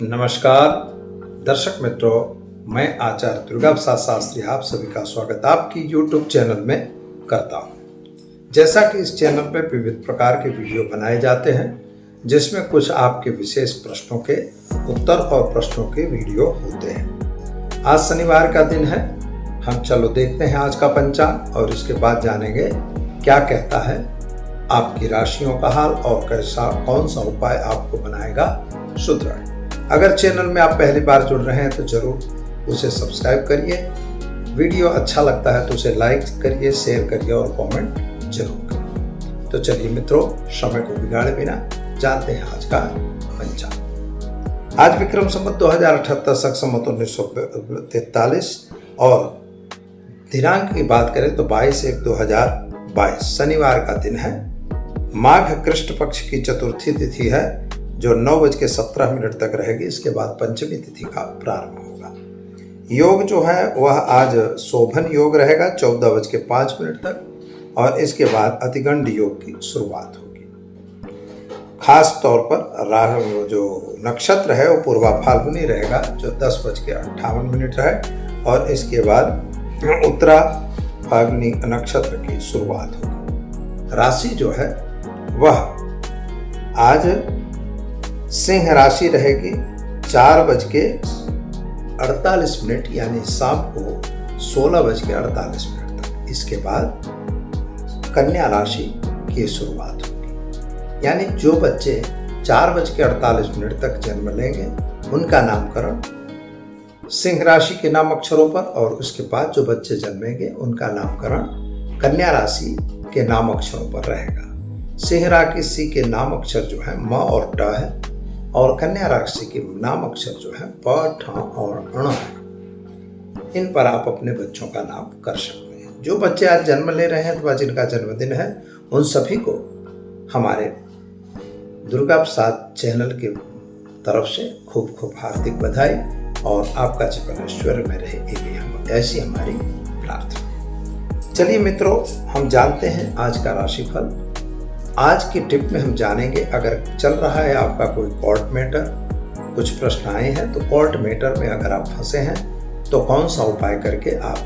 नमस्कार दर्शक मित्रों, मैं आचार्य दुर्गा प्रसाद शास्त्री आप सभी का स्वागत आपकी YouTube चैनल में करता हूं। जैसा कि इस चैनल पर विविध प्रकार के वीडियो बनाए जाते हैं जिसमें कुछ आपके विशेष प्रश्नों के उत्तर और प्रश्नों के वीडियो होते हैं। आज शनिवार का दिन है, हम चलो देखते हैं आज का पंचांग और इसके बाद जानेंगे क्या कहता है आपकी राशियों का हाल और कौन सा उपाय आपको बनाएगा सुदृढ़। अगर चैनल में आप पहली बार जुड़ रहे हैं तो जरूर उसे सब्सक्राइब करिए। वीडियो अच्छा लगता है तो उसे लाइक करिए, शेयर करिए और कमेंट जरूर करिए। तो चलिए मित्रों, समय को बिगाड़े बिना जानते हैं आज का पंचांग। आज विक्रम संवत 2078 शक संवत 1943 और दिनांक की बात करें तो 22/1/2022 शनिवार का दिन है। माघ कृष्ण पक्ष की चतुर्थी तिथि है जो 9:17 तक रहेगी। इसके बाद पंचमी तिथि का प्रारंभ होगा। योग जो है वह आज शोभन योग रहेगा 14:05 तक और इसके बाद अतिगंड योग की शुरुआत होगी। खास तौर पर जो नक्षत्र है वो पूर्वा फाल्गुनी रहेगा जो 10:58 रहे और इसके बाद उत्तरा फाल्गुनी नक्षत्र की शुरुआत होगी। राशि जो है वह आज सिंह राशि रहेगी 4:48 यानी शाम को 16:48 तक। इसके बाद कन्या राशि की शुरुआत होगी, यानी जो बच्चे 4:48 तक जन्म लेंगे उनका नामकरण सिंह राशि के नाम अक्षरों पर और उसके बाद जो बच्चे जन्मेंगे उनका नामकरण कन्या राशि के नाम अक्षरों पर रहेगा। सिंह राशि के नाम अक्षर जो है म और ट है और कन्या राशि के नाम अक्षर जो है प, ठ और ण है। इन पर आप अपने बच्चों का नाम कर सकते हैं। जो बच्चे आज जन्म ले रहे हैं तो जिनका जन्मदिन है उन सभी को हमारे दुर्गा प्रसाद चैनल की तरफ से खूब खूब हार्दिक बधाई और आपका जीवन ऐश्वर्य में रहे, ऐसी हमारी प्रार्थना। चलिए मित्रों, हम जानते हैं आज का राशिफल। आज की टिप में हम जानेंगे अगर चल रहा है आपका कोई कोर्ट मैटर, कुछ प्रश्न आए हैं तो कोर्ट मैटर में अगर आप फंसे हैं तो कौन सा उपाय करके आप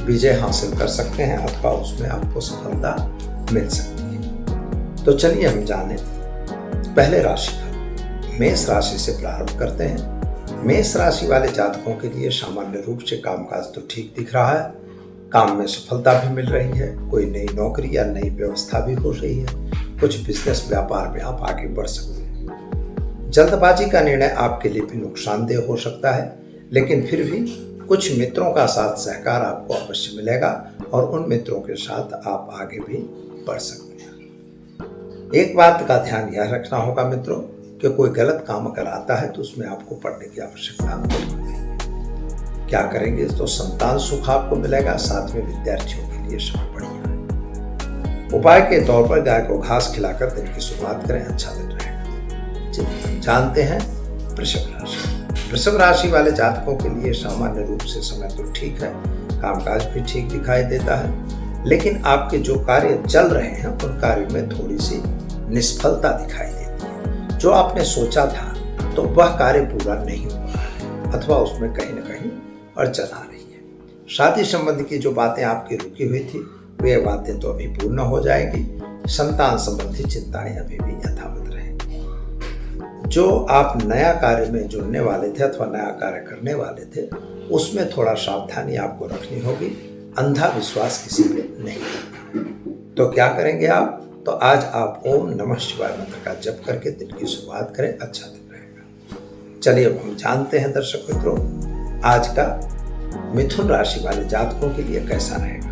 विजय हासिल कर सकते हैं अथवा उसमें आपको सफलता मिल सकती है। तो चलिए हम जानें पहले राशिफल। मेष राशि से प्रारंभ करते हैं। मेष राशि वाले जातकों के लिए सामान्य रूप से कामकाज तो ठीक दिख रहा है, काम में सफलता भी मिल रही है, कोई नई नौकरी या नई व्यवस्था भी हो रही है, कुछ बिजनेस व्यापार में आप आगे बढ़ सकते हैं। जल्दबाजी का निर्णय आपके लिए भी नुकसानदेह हो सकता है, लेकिन फिर भी कुछ मित्रों का साथ सहकार आपको अवश्य मिलेगा और उन मित्रों के साथ आप आगे भी बढ़ सकते हैं। एक बात का ध्यान यह रखना होगा मित्रों कि कोई गलत काम अगर आता है तो उसमें आपको पढ़ने की आवश्यकता बिल्कुल नहीं है। क्या करेंगे तो संतान सुख आपको मिलेगा, साथ में विद्यार्थियों के लिए समय बढ़िया है। उपाय के तौर पर गाय को घास खिलाकर दिन की शुरुआत करें, अच्छा दिन रहेगा। जानते हैं वृषभ राशि। वृषभ राशि वाले जातकों के लिए सामान्य रूप से समय तो ठीक है, कामकाज भी ठीक दिखाई देता है, लेकिन आपके जो कार्य चल रहे हैं उन कार्यों में थोड़ी सी निष्फलता दिखाई देती है। जो आपने सोचा था तो वह कार्य पूरा नहीं हो रहा है अथवा उसमें कहीं न कहीं अड़चन आ रही है। शादी संबंधी की जो बातें आपकी रुकी हुई थी वे बातें तो अभी पूर्ण हो जाएगी। संतान संबंधी चिंताएं अभी भी यथावत रहेंगी। जो आप नया कार्य में जुड़ने वाले थे अथवा नया कार्य करने वाले थे उसमें थोड़ा सावधानी आपको रखनी होगी। अंधा विश्वास किसी पे नहीं करना। तो क्या करेंगे आप? तो आज आप ओम नमः शिवाय मंत्र का जप करके दिन की शुरुआत करें, अच्छा दिन रहेगा। चलिए अब हम जानते हैं दर्शक मित्रों आज का मिथुन राशि वाले जातकों के लिए कैसा रहेगा।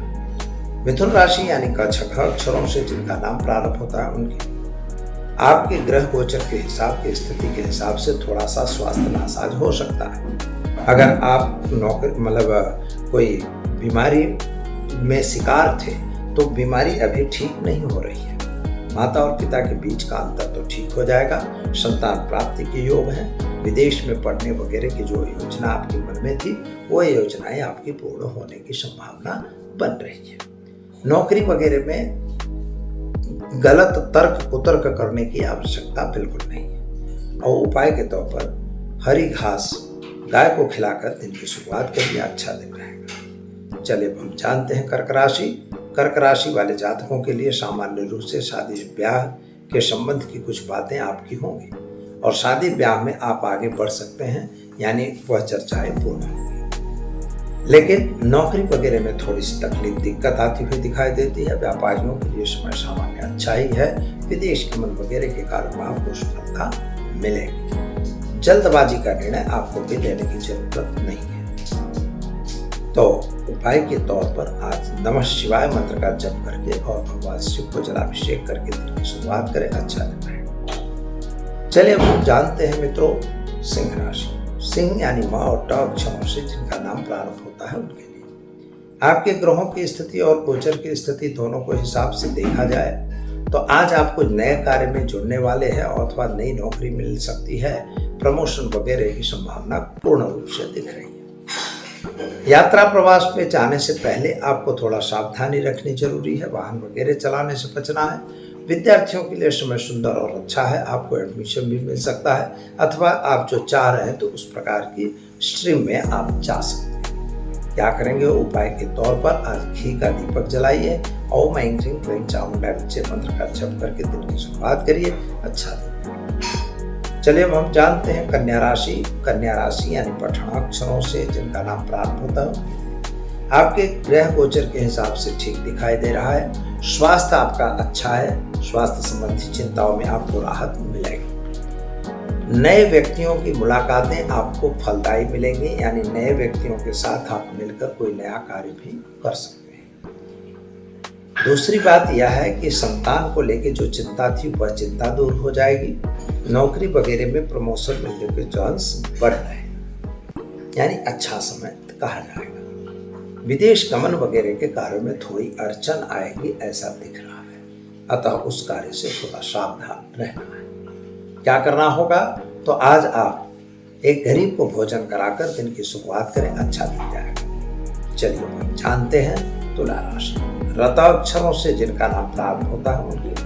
मिथुन राशि यानी क छ घ अक्षरों से जिनका नाम प्रारंभ होता है उनकी आपके ग्रह गोचर के हिसाब की स्थिति के हिसाब से थोड़ा सा स्वास्थ्य नासाज हो सकता है। अगर आप कोई बीमारी में शिकार थे तो बीमारी अभी ठीक नहीं हो रही है। माता और पिता के बीच का अंतर तो ठीक हो जाएगा। संतान प्राप्ति के योग है। विदेश में पढ़ने वगैरह की जो योजना आपके मन में थी वो योजनाएं आपकी पूर्ण होने की संभावना बन रही है। नौकरी वगैरह में गलत तर्क कुतर्क करने की आवश्यकता बिल्कुल नहीं है। और उपाय के तौर पर हरी घास गाय को खिलाकर दिन की शुरुआत करिए, अच्छा दिन रहेगा। चलिए अब हम जानते हैं कर्क राशि। कर्क राशि वाले जातकों के लिए सामान्य रूप से शादी ब्याह के संबंध की कुछ बातें आपकी होंगी और शादी ब्याह में आप आगे बढ़ सकते हैं, यानी वह चर्चाएं पूर्ण होंगी। लेकिन नौकरी वगैरह में थोड़ी सी तकलीफ दिक्कत आती हुई दिखाई देती है। व्यापारियों के लिए समय सामान्य अच्छा ही है। विदेश गमन वगैरह के कारण में आपको सफलता मिलेगी। जल्दबाजी का निर्णय आपको भी लेने की जरूरत नहीं है। तो उपाय के तौर पर आज नमः शिवाय मंत्र का जप करके और भगवान शिव को जलाभिषेक करके दिन की शुरुआत करें, अच्छा दिन रहेगा। चलिए अब हम जानते हैं मित्रों सिंह राशि। सिंह यानी माँ और ट अक्षरों से जिनका नाम प्रारंभ होता है उनके लिए आपके ग्रहों की स्थिति और गोचर की स्थिति दोनों को हिसाब से देखा जाए तो आज आप कुछ नए कार्य में जुड़ने वाले हैं अथवा नई नौकरी मिल सकती है। प्रमोशन वगैरह की संभावना पूर्ण रूप से दिख रही है। यात्रा प्रवास पे जाने से पहले आपको थोड़ा सावधानी रखनी जरूरी है। वाहन वगैरह चलाने से बचना है। विद्यार्थियों के लिए समय सुंदर और अच्छा है। आपको एडमिशन भी मिल सकता है अथवा आप जो चाह रहे हैं तो उस प्रकार की स्ट्रीम में आप जा सकते हैं। क्या करेंगे? उपाय के तौर पर आज घी का दीपक जलाइए। ओम ऐं ह्रीं क्लीं चामुंडाय विद्महे मंत्र का जप करके दिन की शुरुआत करिए, अच्छा दिन। चलिए अब हम जानते हैं कन्या राशि। कन्या राशि यानी पठणाक्षरों से जिनका नाम प्रारंभ होता है आपके ग्रह गोचर के हिसाब से ठीक दिखाई दे रहा है। स्वास्थ्य आपका अच्छा है। स्वास्थ्य संबंधी चिंताओं में आपको राहत मिलेगी। नए व्यक्तियों की मुलाकातें आपको फलदायी मिलेंगी, यानी नए व्यक्तियों के साथ आप मिलकर कोई नया कार्य भी कर सकते हैं। दूसरी बात यह है कि संतान को लेकर जो चिंता थी वह चिंता दूर हो जाएगी। नौकरी वगैरह में प्रमोशन मिलने के चांस बढ़ रहे हैं, यानी अच्छा समय कहा जाएगा। विदेश गमन वगैरह के कार्यों में थोड़ी अड़चन आएगी ऐसा दिख रहा है, अतः उस कार्य से थोड़ा सावधान रहना है। क्या करना होगा? तो आज आप एक गरीब को भोजन कराकर दिन की शुरुआत करें, अच्छा दिन जाएगा। चलिए हम जानते हैं तुला राशि। रत अक्षरों से जिनका नाम प्रारंभ होता है उनके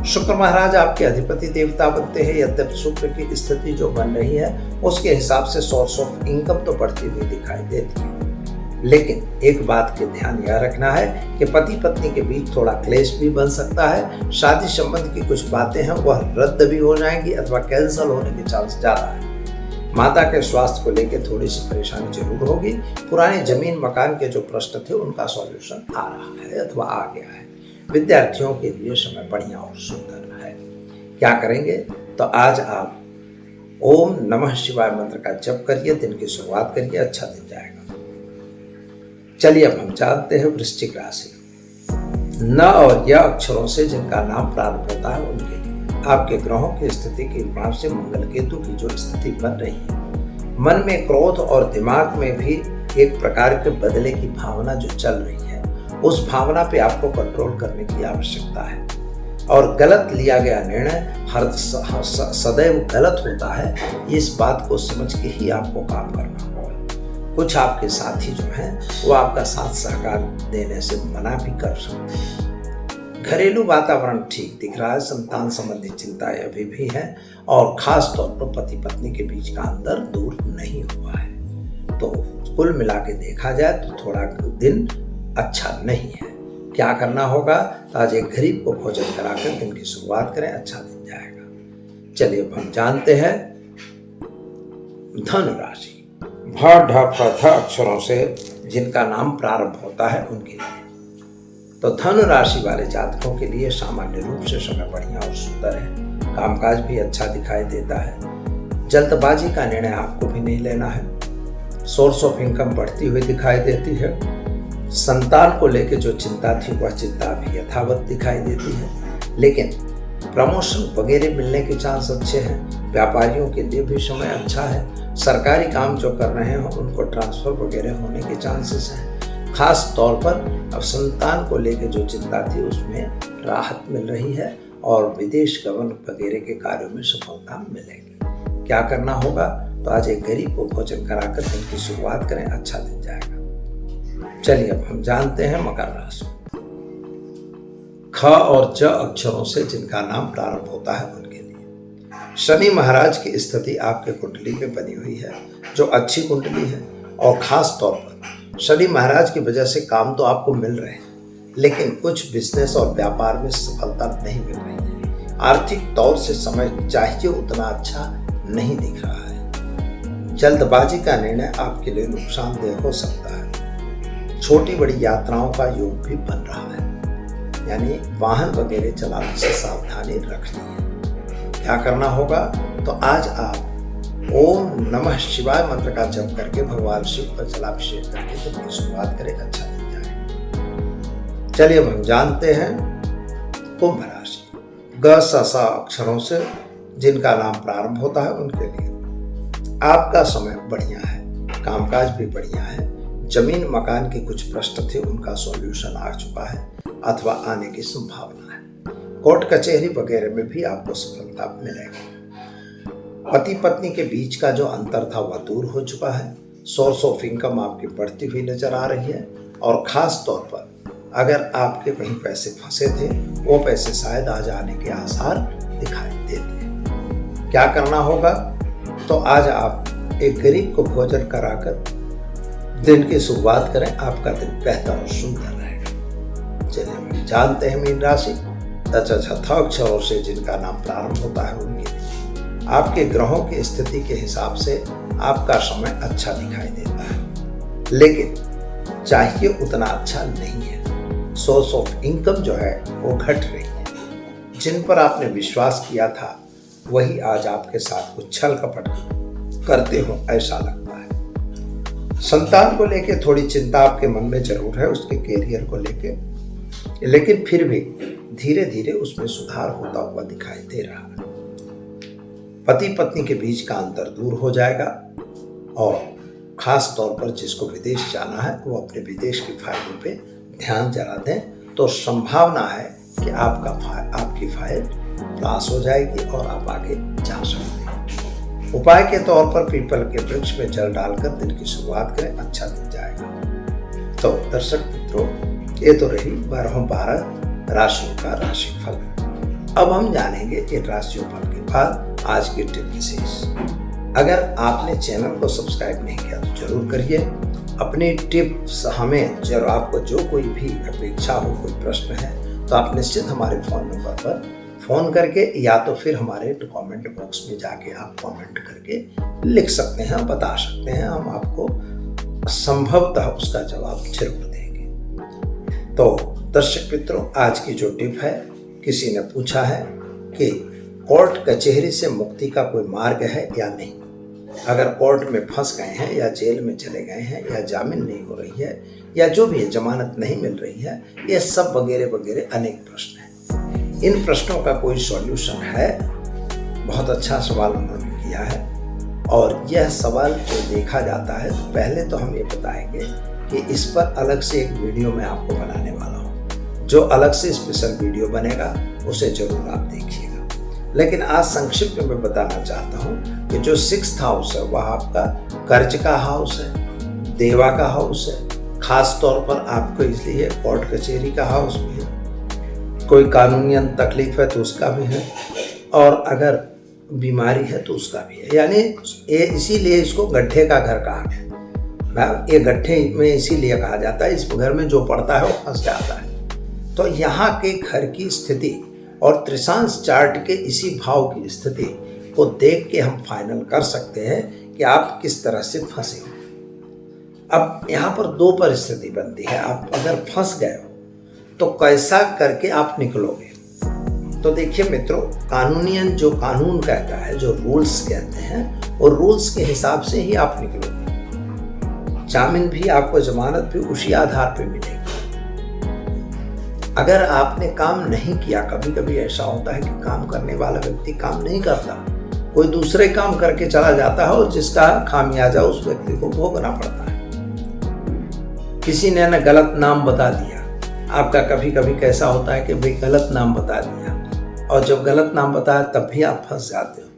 शुक्र महाराज आपके अधिपति देवता बनते हैं। यद्यप शुक्र की स्थिति जो बन रही है उसके हिसाब से सोर्स ऑफ इनकम तो बढ़ती हुई दिखाई देती है, लेकिन एक बात के ध्यान यह रखना है कि पति पत्नी के बीच थोड़ा क्लेश भी बन सकता है। शादी संबंध की कुछ बातें हैं वह रद्द भी हो जाएंगी अथवा कैंसिल होने के चांस ज्यादा है। माता के स्वास्थ्य को लेकर थोड़ी सी परेशानी जरूर होगी। पुराने जमीन मकान के जो प्रश्न थे उनका सॉल्यूशन आ रहा है अथवा आ गया है। विद्यार्थियों के लिए समय बढ़िया और सुंदर है। क्या करेंगे? तो आज आप ओम नमः शिवाय मंत्र का जप करिए, दिन की शुरुआत करिए, अच्छा दिन जाएगा। चलिए अब हम जानते हैं वृश्चिक राशि। न और य अक्षरों से जिनका नाम प्रारंभ होता है उनके लिए आपके ग्रहों की स्थिति के हिसाब से मंगल केतु की जो स्थिति बन रही है, मन में क्रोध और दिमाग में भी एक प्रकार के बदले की भावना जो चल रही है, उस भावना पे आपको कंट्रोल करने की आवश्यकता है। और गलत लिया गया निर्णय हर सदैव गलत होता है, इस बात को समझ के ही आपको काम करना होगा। कुछ आपके साथी जो हैं वो आपका साथ सहकार देने से मना भी कर सकते हैं। घरेलू वातावरण ठीक दिख रहा है। संतान संबंधी चिंताएं अभी भी हैं और खास तौर पर पति पत्नी के बीच का अंतर दूर नहीं हुआ है। तो कुल मिला के देखा जाए तो थोड़ा दिन अच्छा नहीं है। क्या करना होगा? तो आज एक गरीब को भोजन कराकर दिन की शुरुआत करें, अच्छा दिन जाएगा। चलिए अब हम जानते हैं धनु राशि। भ ढ फ थ अक्षरों से जिनका नाम प्रारंभ होता है उनके लिए तो धनु राशि वाले जातकों के लिए सामान्य रूप से समय बढ़िया और सुंदर है। कामकाज भी अच्छा दिखाई देता है। जल्दबाजी का निर्णय आपको भी नहीं लेना है। सोर्स ऑफ इनकम बढ़ती हुई दिखाई देती है। संतान को लेकर जो चिंता थी वह चिंता भी यथावत दिखाई देती है, लेकिन प्रमोशन वगैरह मिलने के चांस अच्छे हैं। व्यापारियों के लिए भी समय अच्छा है। सरकारी काम जो कर रहे हैं उनको ट्रांसफर वगैरह होने के चांसेस हैं। खास तौर पर अब संतान को लेकर जो चिंता थी उसमें राहत मिल रही है और विदेश गमन वगैरह के कार्यों में सफलता मिलेगी। क्या करना होगा? तो आज एक गरीब को भोजन कराकर दिन की शुरुआत करें, अच्छा दिन जाएगा। चलिए अब हम जानते हैं मकर राशि। ख और ज अक्षरों से जिनका नाम प्रारंभ होता है उनके लिए शनि महाराज की स्थिति आपके कुंडली में बनी हुई है, जो अच्छी कुंडली है। और खास तौर पर शनि महाराज की वजह से काम तो आपको मिल रहे हैं, लेकिन कुछ बिजनेस और व्यापार में सफलता नहीं मिल रही है। आर्थिक तौर से समय चाहिए उतना अच्छा नहीं दिख रहा है। जल्दबाजी का निर्णय आपके लिए नुकसानदेह हो सकता है। छोटी बड़ी यात्राओं का योग भी बन रहा है, यानी वाहन वगैरह चलाने से सावधानी रखनी है। क्या करना होगा, तो आज आप ओम नमः शिवाय मंत्र का जप करके भगवान शिव पर जलाभिषेक करके दिन की शुरुआत करें, अच्छा दिन जाए। चलिए अब हम जानते हैं कुंभ राशि। ग स स अक्षरों से जिनका नाम प्रारंभ होता है उनके लिए आपका समय बढ़िया है, कामकाज भी बढ़िया है। जमीन मकान के कुछ प्रश्न थे, उनका सॉल्यूशन आ चुका है अथवा आने की संभावना है। कोर्ट कचहरी वगैरह में भी आपको सफलता मिलेगी। पति पत्नी के बीच का जो अंतर था वह दूर हो चुका है। सोर्स ऑफ इनकम आपकी बढ़ती हुई नजर आ रही है। और खास तौर पर अगर आपके कहीं पैसे फंसे थे, वो पैसे शायद आज आने के आसार दिखाई देते हैं। क्या करना होगा, तो आज आप एक गरीब को भोजन कराकर दिन की शुरुआत करें, आपका दिन बेहतर और सुंदर रहेगा। चलिए हम जानते हैं मीन राशि। अक्षरों से जिनका नाम प्रारंभ होता है उनके लिए आपके ग्रहों की स्थिति के हिसाब से आपका समय अच्छा दिखाई देता है, लेकिन चाहिए उतना अच्छा नहीं है। सोर्स ऑफ इनकम जो है वो घट रही है। जिन पर आपने विश्वास किया था वही आज आपके साथ कुछ छल कपट करते हो, ऐसा लगता है। संतान को लेके थोड़ी चिंता आपके मन में जरूर है, उसके कैरियर को लेके, लेकिन फिर भी धीरे धीरे उसमें सुधार होता हुआ दिखाई दे रहा है। पति पत्नी के बीच का अंतर दूर हो जाएगा। और खास तौर पर जिसको विदेश जाना है वो अपने विदेश के फाइलों पे ध्यान जरा दें, तो संभावना है कि आपकी फाइल पास हो जाएगी और आप आगे जा सकते हैं। उपाय के तौर पर पीपल के वृक्ष में जल डालकर दिन की शुरुआत करें, अच्छा दिन जाएगा। तो दर्शक मित्रों, ये तो रही 12 राशियों का राशिफल। अब हम जानेंगे इन राशियों फल के बाद आज की टिप विशेष। अगर आपने चैनल को सब्सक्राइब नहीं किया तो जरूर करिए। अपनी टिप्स हमें जरूर, आपको जो कोई भी अपेक्षा हो, कोई प्रश्न है तो आप निश्चित हमारे फ़ोन नंबर पर फ़ोन करके या तो फिर हमारे कमेंट बॉक्स में जाके आप कमेंट करके लिख सकते हैं, बता सकते हैं। हम आपको संभवतः उसका जवाब जरूर देंगे। तो दर्शक मित्रों, आज की जो टिप है, किसी ने पूछा है कि कोर्ट कचहरी से मुक्ति का कोई मार्ग है या नहीं। अगर कोर्ट में फंस गए हैं या जेल में चले गए हैं या जामीन नहीं हो रही है या जो भी है, जमानत नहीं मिल रही है, ये सब वगैरह वगैरह अनेक प्रश्न हैं। इन प्रश्नों का कोई सॉल्यूशन है? बहुत अच्छा सवाल उन्होंने किया है। और यह सवाल जो देखा जाता है, तो पहले तो हम ये बताएंगे कि इस पर अलग से एक वीडियो मैं आपको बनाने वाला हूँ। जो अलग से स्पेशल वीडियो बनेगा उसे जरूर आप देखिएगा। लेकिन आज संक्षिप्त में मैं बताना चाहता हूँ कि जो 6th हाउस है वह आपका कर्ज का हाउस है, देवा का हाउस है। खास तौर पर आपको इसलिए कोर्ट कचहरी का हाउस भी है, कोई कानूनी तकलीफ है तो उसका भी है, और अगर बीमारी है तो उसका भी है। यानी ये इसीलिए इसको गड्ढे का घर कहा गया। ये गड्ढे में इसीलिए कहा जाता है, इस घर में जो पड़ता है वो फंस जाता है। तो यहाँ के घर की स्थिति और त्रिशांश चार्ट के इसी भाव की स्थिति को देख के हम फाइनल कर सकते हैं कि आप किस तरह से फंसे हो। अब यहाँ पर 2 परिस्थिति बनती है। आप अगर फंस गए हो तो कैसा करके आप निकलोगे। तो देखिए मित्रों, कानूनियन जो कानून कहता है, जो रूल्स कहते हैं, और रूल्स के हिसाब से ही आप निकलोगे। जामीन भी आपको, जमानत भी उसी आधार पर मिलेगी। अगर आपने काम नहीं किया, कभी कभी ऐसा होता है कि काम करने वाला व्यक्ति काम नहीं करता, कोई दूसरे काम करके चला जाता है और जिसका खामियाजा उस व्यक्ति को भोगना पड़ता है। किसी ने ना गलत नाम बता दिया आपका। कभी कभी कैसा होता है कि भाई गलत नाम बता दिया, और जब गलत नाम बताया तब भी आप फंस जाते हो।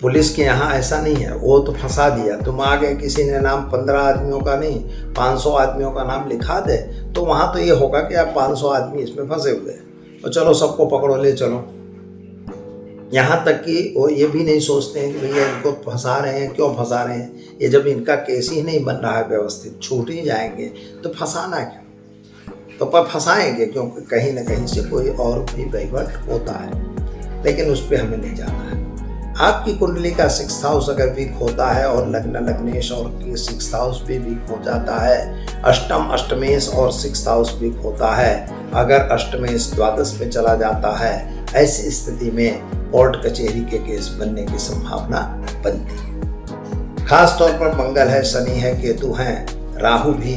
पुलिस के यहाँ ऐसा नहीं है, वो तो फंसा दिया। तुम आ गए, किसी ने नाम 15 आदमियों का नहीं 500 आदमियों का नाम लिखा दे, तो वहाँ तो ये होगा कि आप 500 आदमी इसमें फंसे हुए हैं और चलो सबको पकड़ो, ले चलो। यहाँ तक कि वो ये भी नहीं सोचते हैं कि भैया इनको फंसा रहे हैं, क्यों फंसा रहे हैं, ये जब इनका केस ही नहीं बन रहा है व्यवस्थित, छूट ही जाएंगे तो फंसाना क्यों। तो पर फंसाएंगे क्योंकि कहीं ना कहीं से कोई और भी वहीवट होता है, लेकिन उस पर हमें नहीं जाना है। आपकी कुंडली का 6th हाउस अगर वीक होता है और लग्न लग्नेश और 6th हाउस भी वीक हो जाता है, अष्टम अष्टमेश और 6th हाउस वीक होता है, अगर अष्टमेश द्वादश में चला जाता है, ऐसी स्थिति में कोर्ट कचहरी के केस बनने की संभावना बनती है। खास तौर पर मंगल है, शनि है, केतु हैं, राहु भी,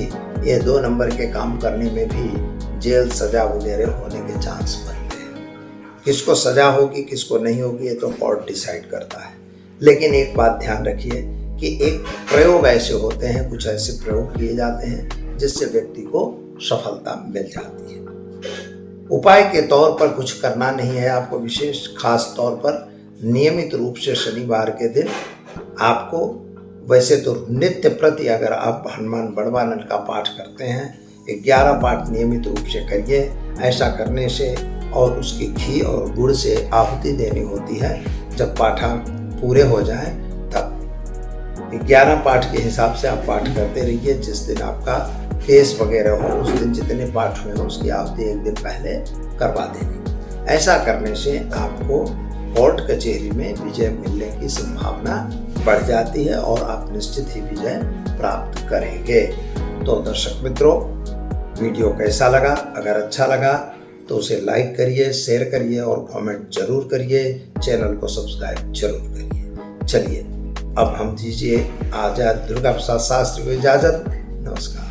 ये 2 नंबर के काम करने में भी जेल सजा वगैरह होने के चांस बनते हैं। किसको सजा होगी किसको नहीं होगी ये तो कोर्ट डिसाइड करता है। लेकिन एक बात ध्यान रखिए कि एक प्रयोग ऐसे होते हैं, कुछ ऐसे प्रयोग किए जाते हैं जिससे व्यक्ति को सफलता मिल जाती है। उपाय के तौर पर कुछ करना नहीं है आपको विशेष, खास तौर पर नियमित रूप से शनिवार के दिन आपको, वैसे तो नित्य प्रति अगर आप हनुमान बड़वानन का पाठ करते हैं, 11 पाठ नियमित रूप से करिए। ऐसा करने से और उसकी घी और गुड़ से आहुति देनी होती है। जब पाठा पूरे हो जाए तब 11 पाठ के हिसाब से आप पाठ करते रहिए। जिस दिन आपका केस वगैरह हो उस दिन जितने पाठ हुए हैं उसकी आहुति एक दिन पहले करवा देनी। ऐसा करने से आपको कोर्ट कचहरी में विजय मिलने की संभावना बढ़ जाती है और आप निश्चित ही विजय प्राप्त करेंगे। तो दर्शक मित्रों, वीडियो कैसा लगा? अगर अच्छा लगा तो उसे लाइक करिए, शेयर करिए और कमेंट जरूर करिए। चैनल को सब्सक्राइब जरूर करिए। चलिए अब हम दीजिए आचार्य दुर्गा प्रसाद शास्त्री को इजाजत। नमस्कार।